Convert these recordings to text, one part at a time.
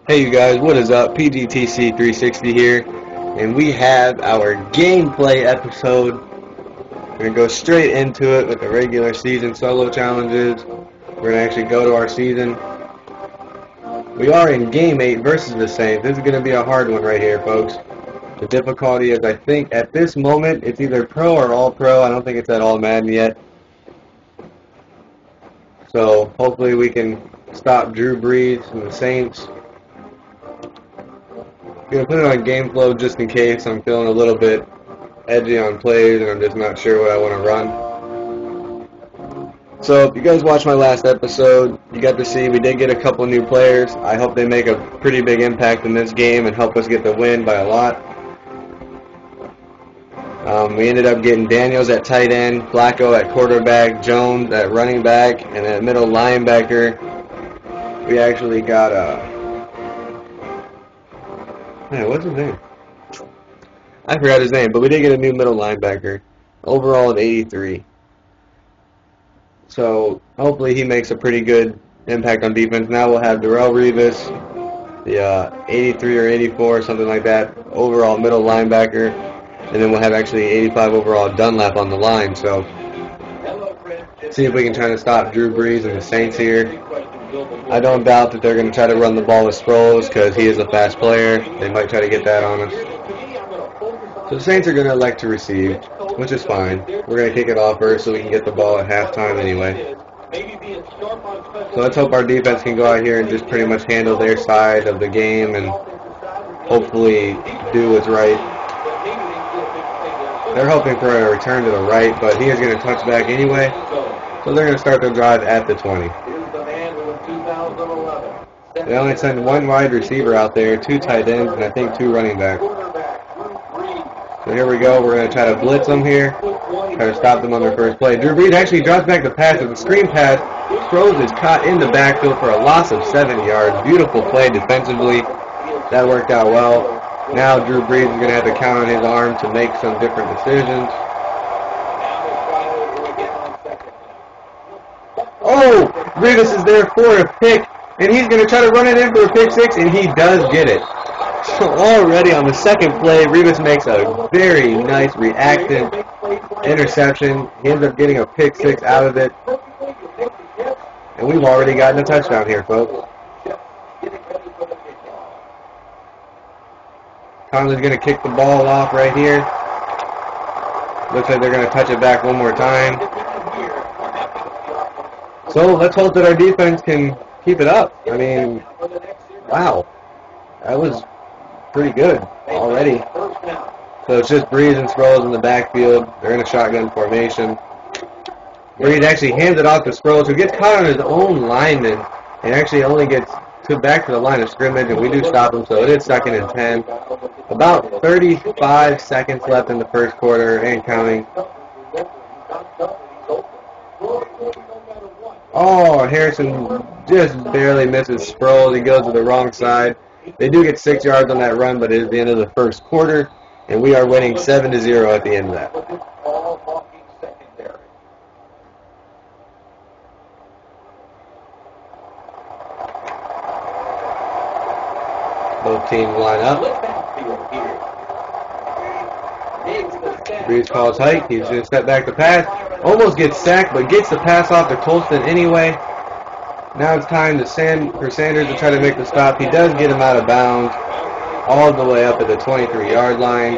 Hey you guys, what is up? PGTC 360 here, and we have our gameplay episode. We're going to go straight into it with the regular season solo challenges. We're going to actually go to our season. We are in Game 8 versus the Saints. This is going to be a hard one right here, folks. The difficulty is, I think, at this moment, it's either Pro or All-Pro. I don't think it's at All Madden yet. So, hopefully we can stop Drew Brees and the Saints. I'm going to put it on game flow just in case I'm feeling a little bit edgy on plays and I'm just not sure what I want to run. So if you guys watched my last episode, you got to see we did get a couple new players. I hope they make a pretty big impact in this game and help us get the win by a lot. We ended up getting Daniels at tight end, Flacco at quarterback, Jones at running back, and at middle linebacker we actually got what's his name? I forgot his name, but we did get a new middle linebacker. Overall at 83. So hopefully he makes a pretty good impact on defense. Now we'll have Darrelle Revis, the 83 or 84, something like that, overall middle linebacker. And then we'll have actually 85 overall Dunlap on the line. So see if we can try to stop Drew Brees and the Saints here. I don't doubt that they're going to try to run the ball with Sproles because he is a fast player. They might try to get that on us. So the Saints are going to elect to receive, which is fine. We're going to kick it off first so we can get the ball at halftime anyway. So let's hope our defense can go out here and just pretty much handle their side of the game and hopefully do what's right. They're hoping for a return to the right, but he is going to touch back anyway. So they're going to start their drive at the 20. They only send one wide receiver out there, 2 tight ends, and I think 2 running backs. So here we go. We're going to try to blitz them here, try to stop them on their first play. Drew Brees actually drops back the pass with a screen pass. Sproles is caught in the backfield for a loss of 7 yards. Beautiful play defensively. That worked out well. Now Drew Brees is going to have to count on his arm to make some different decisions. Oh! Revis is there for a pick, and he's going to try to run it in for a pick 6, and he does get it. So already on the second play, Revis makes a very nice reactive interception. He ends up getting a pick 6 out of it. And we've already gotten a touchdown here, folks. Conley's going to kick the ball off right here. Looks like they're going to touch it back one more time. So let's hope that our defense can keep it up. I mean, wow. That was pretty good already. So it's just Brees and Sproles in the backfield. They're in a shotgun formation. Brees actually hands it off to Sproles, who gets caught on his own lineman and actually only gets back to the line of scrimmage, and we do stop him, so it is 2nd and 10. About 35 seconds left in the first quarter and counting. Oh, Harrison just barely misses Sproles. He goes to the wrong side. They do get 6 yards on that run, but it is the end of the first quarter, and we are winning 7-0 at the end of that. Both teams line up. Brees calls hike. He's going to step back to pass. Almost gets sacked, but gets the pass off to Colston anyway. Now it's time for Sanders to try to make the stop. He does get him out of bounds all the way up at the 23-yard line.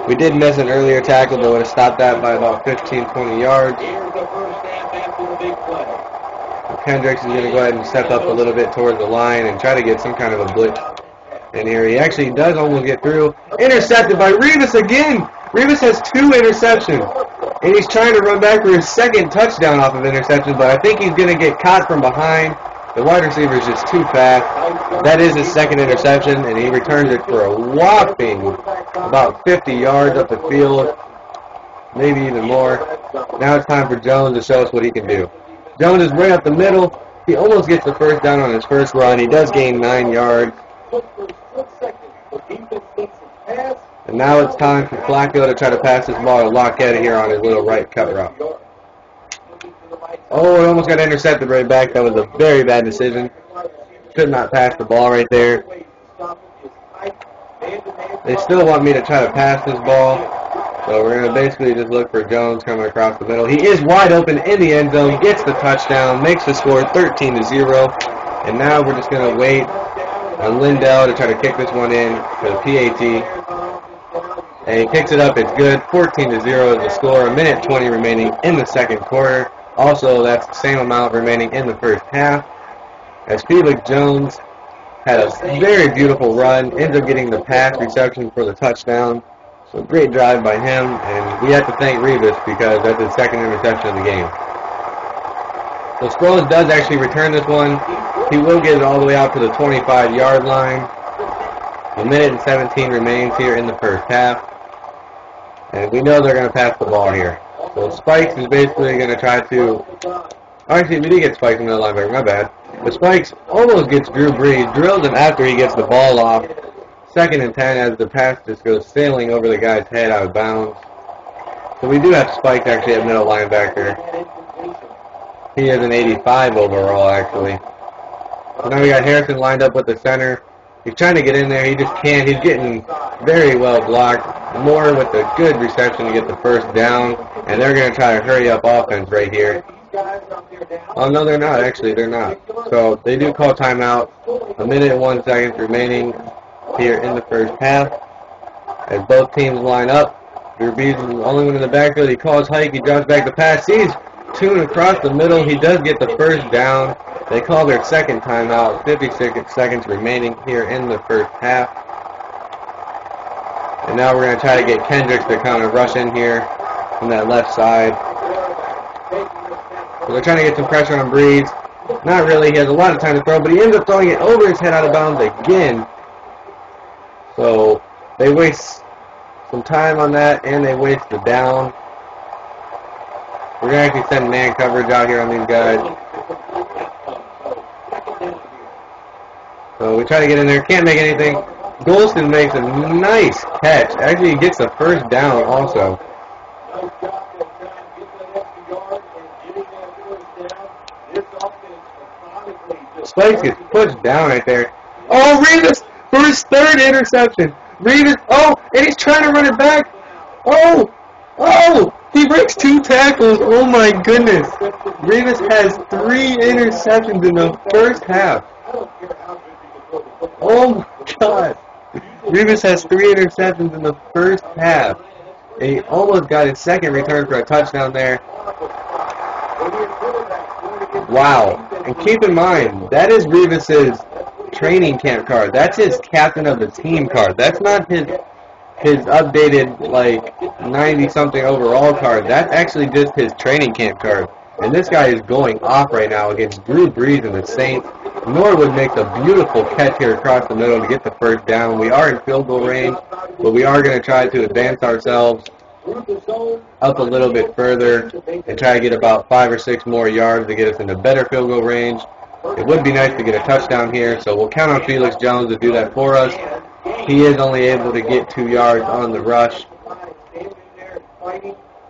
We did miss an earlier tackle that would have stopped that by about 15-20 yards. Kendricks is going to go ahead and step up a little bit towards the line and try to get some kind of a blitz in here. He actually does almost get through. Intercepted by Revis again. Revis has 2 interceptions, and he's trying to run back for his 2nd touchdown off of interception, but I think he's going to get caught from behind. The wide receiver is just too fast. That is his 2nd interception, and he returns it for a whopping about 50 yards up the field, maybe even more. Now it's time for Jones to show us what he can do. Jones is right up the middle. He almost gets the first down on his first run. He does gain 9 yards. And now it's time for Flacco to try to pass this ball to Lockett here on his little right cut route. Oh, it almost got intercepted right back. That was a very bad decision. could not pass the ball right there. They still want me to try to pass this ball. So we're going to basically just look for Jones coming across the middle. He is wide open in the end zone, gets the touchdown, makes the score 13-0. And now we're just going to wait on Lindell to try to kick this one in for the PAT. And he picks it up. It's good. 14-0 is the score. A minute 20 remaining in the second quarter. Also, that's the same amount remaining in the first half. As Felix Jones had a very beautiful run, ends up getting the pass reception for the touchdown. So great drive by him, and we have to thank Revis because that's his second interception of the game. So Sproles does actually return this one. He will get it all the way out to the 25-yard line. A minute and 17 remains here in the first half. And we know they're going to pass the ball here. So Spikes is basically going to try to... Actually, we did get Spikes in the linebacker, my bad. But Spikes almost gets Drew Brees, drills him after he gets the ball off. 2nd and 10 as the pass just goes sailing over the guy's head out of bounds. So we do have Spikes actually at middle linebacker. He is an 85 overall, actually. So now we got Harrison lined up with the center. He's trying to get in there. He just can't. He's getting very well blocked. Moore with a good reception to get the first down. And they're going to try to hurry up offense right here. Oh, no, they're not. Actually, they're not. So they do call timeout. A minute and 1 second remaining here in the first half. As both teams line up. Drew Brees is the only one in the backfield. He calls hike. He drops back the pass. Sees Tune across the middle. He does get the first down. They call their second timeout. 56 seconds remaining here in the first half. And now we're going to try to get Kendricks to kind of rush in here from that left side. So they're trying to get some pressure on Brees. Not really. He has a lot of time to throw, but he ends up throwing it over his head out of bounds again. So they waste some time on that, and they waste the down. We're going to actually send man coverage out here on these guys. So we try to get in there. Can't make anything. Golston makes a nice catch. Actually, he gets the first down also. Spikes gets pushed down right there. Oh, Revis for his 3rd interception. Revis, oh, and he's trying to run it back. Oh, he breaks 2 tackles. Oh, my goodness. Revis has 3 interceptions in the first half. Oh, my God. Revis has 3 interceptions in the first half. And he almost got his 2nd return for a touchdown there. Wow. And keep in mind, that is Revis's training camp card. That's his captain of the team card. That's not his updated, like, 90-something overall card. That's actually just his training camp card. And this guy is going off right now against Drew Brees and the Saints. Norwood makes a beautiful catch here across the middle to get the first down. We are in field goal range, but we are going to try to advance ourselves up a little bit further and try to get about 5 or 6 more yards to get us into better field goal range. It would be nice to get a touchdown here, so we'll count on Felix Jones to do that for us. He is only able to get 2 yards on the rush.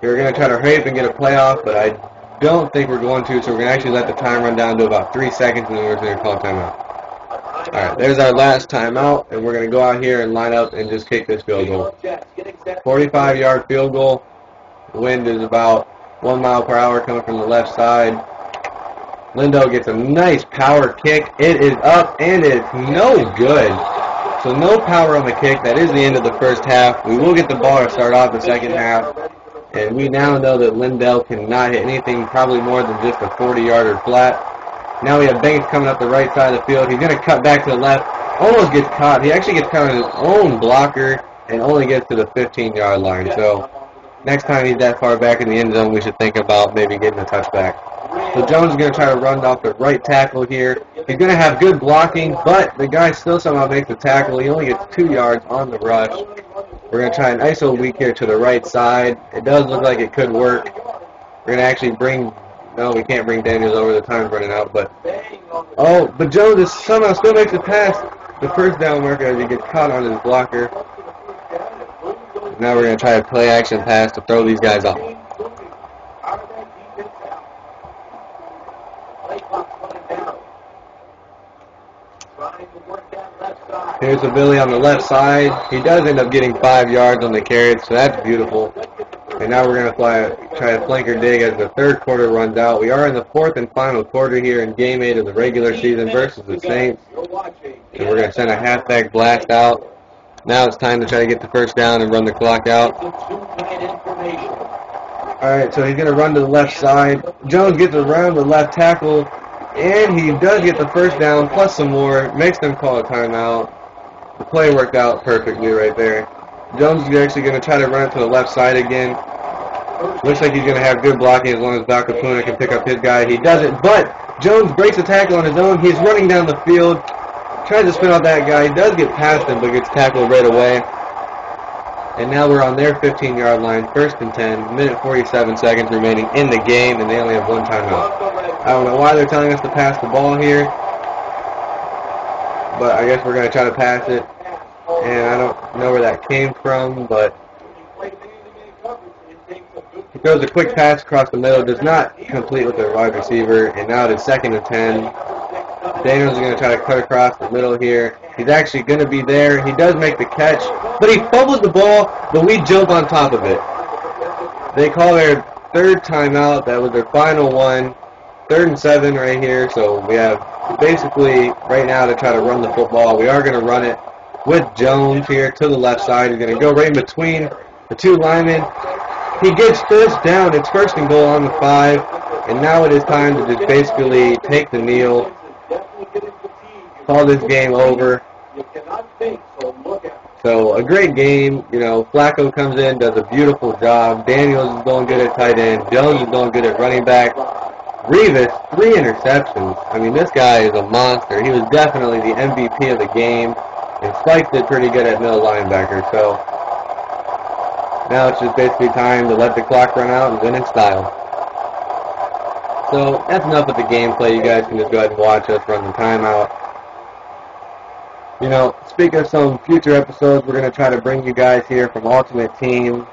We're going to try to hurry up and get a playoff, but I don't think we're going to, so we're going to actually let the time run down to about 3 seconds, and then we're going to call timeout. Alright, there's our last timeout, and we're going to go out here and line up and just kick this field goal. 45-yard field goal. The wind is about 1 mile per hour coming from the left side. Lindo gets a nice power kick. It is up, and it's no good. So no power on the kick. That is the end of the first half. We will get the ball to start off the second half. And we now know that Lindell cannot hit anything probably more than just a 40-yarder flat. Now we have Banks coming up the right side of the field. He's going to cut back to the left. Almost gets caught. He actually gets caught on his own blocker and only gets to the 15-yard line. So next time he's that far back in the end zone, we should think about maybe getting a touchback. So Jones is going to try to run off the right tackle here. He's going to have good blocking, but the guy still somehow makes the tackle. He only gets 2 yards on the rush. We're going to try an ISO weak here to the right side. It does look like it could work. We're going to actually bring... No, we can't bring Daniels over. The time's running out. But Jones is somehow still makes the pass. The first down marker as he gets caught on his blocker. Now we're going to try a play action pass to throw these guys off. Here's a Billy on the left side. He does end up getting 5 yards on the carry, so that's beautiful. And now we're going to try a flanker dig as the third quarter runs out. We are in the fourth and final quarter here in Game 8 of the regular season versus the Saints. And we're going to send a halfback blast out. Now it's time to try to get the first down and run the clock out. Alright, so he's going to run to the left side. Jones gets around the left tackle, and he does get the first down, plus some more. Makes them call a timeout. The play worked out perfectly right there. Jones is actually going to try to run it to the left side again. Looks like he's going to have good blocking as long as Doc Capuna can pick up his guy. He doesn't, but Jones breaks a tackle on his own. He's running down the field, tries to spin out that guy. He does get past him, but gets tackled right away. And now we're on their 15-yard line, 1st and 10, minute 47 seconds remaining in the game, and they only have one timeout. I don't know why they're telling us to pass the ball here, but I guess we're going to try to pass it. And I don't know where that came from, but he throws a quick pass across the middle, does not complete with the wide receiver, and now it is 2nd and 10. Daniels is going to try to cut across the middle here. He's actually going to be there. He does make the catch, but he fumbles the ball, but we jump on top of it. They call their third timeout. That was their final one. 3rd and 7 right here, so we have basically right now to try to run the football. We are going to run it with Jones here to the left side. He's going to go right in between the two linemen. He gets first down. It's 1st and goal on the 5, and now it is time to just basically take the kneel, call this game over. So a great game. You know, Flacco comes in, does a beautiful job. Daniels is going good at tight end. Jones is going good at running back. Revis, 3 interceptions. I mean, this guy is a monster. He was definitely the MVP of the game, and Spike did pretty good at middle linebacker. So now it's just basically time to let the clock run out and win in style. So that's enough of the gameplay. You guys can just go ahead and watch us run the timeout. You know, speaking of some future episodes, we're going to try to bring you guys here from Ultimate Team.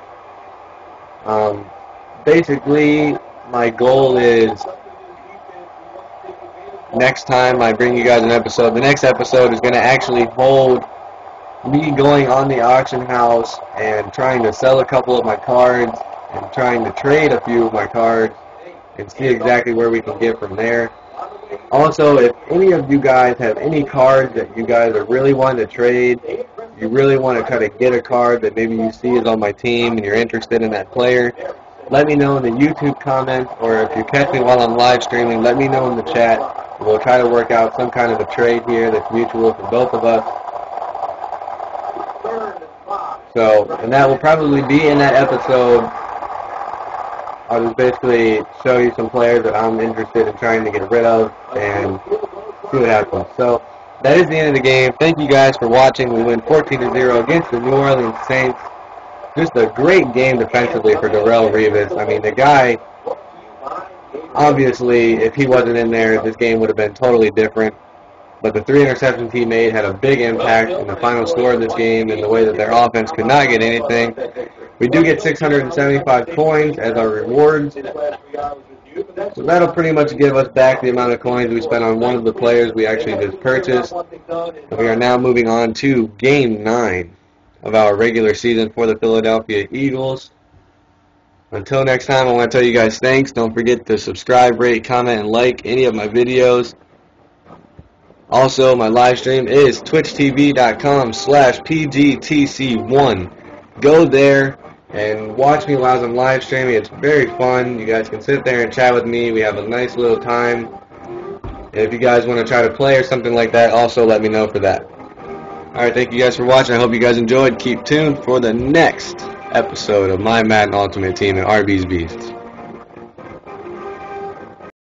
Basically, my goal is next time I bring you guys an episode, the next episode is going to actually hold me going on the auction house and trying to sell a couple of my cards and trying to trade a few of my cards and see exactly where we can get from there. Also, if any of you guys have any cards that you guys are really wanting to trade, you really want to try to get a card that maybe you see is on my team and you're interested in that player, let me know in the YouTube comments, or if you catch me while I'm live streaming, let me know in the chat. We'll try to work out some kind of a trade here that's mutual for both of us. So, and that will probably be in that episode. I'll just basically show you some players that I'm interested in trying to get rid of and see what happens. So, that is the end of the game. Thank you guys for watching. We win 14-0 against the New Orleans Saints. Just a great game defensively for Darrelle Revis. I mean, the guy, obviously, if he wasn't in there, this game would have been totally different. But the 3 interceptions he made had a big impact in the final score of this game in the way that their offense could not get anything. We do get 675 coins as our rewards. So that'll pretty much give us back the amount of coins we spent on one of the players we actually just purchased. And we are now moving on to Game 9 of our regular season for the Philadelphia Eagles. Until next time, I want to tell you guys thanks. Don't forget to subscribe, rate, comment, and like any of my videos. Also, my live stream is twitchtv.com/pgtc1. Go there and watch me while I'm live streaming. It's very fun. You guys can sit there and chat with me. We have a nice little time. And if you guys want to try to play or something like that, also let me know for that. Alright, thank you guys for watching. I hope you guys enjoyed. Keep tuned for the next episode of my Madden Ultimate Team at RB's Beasts.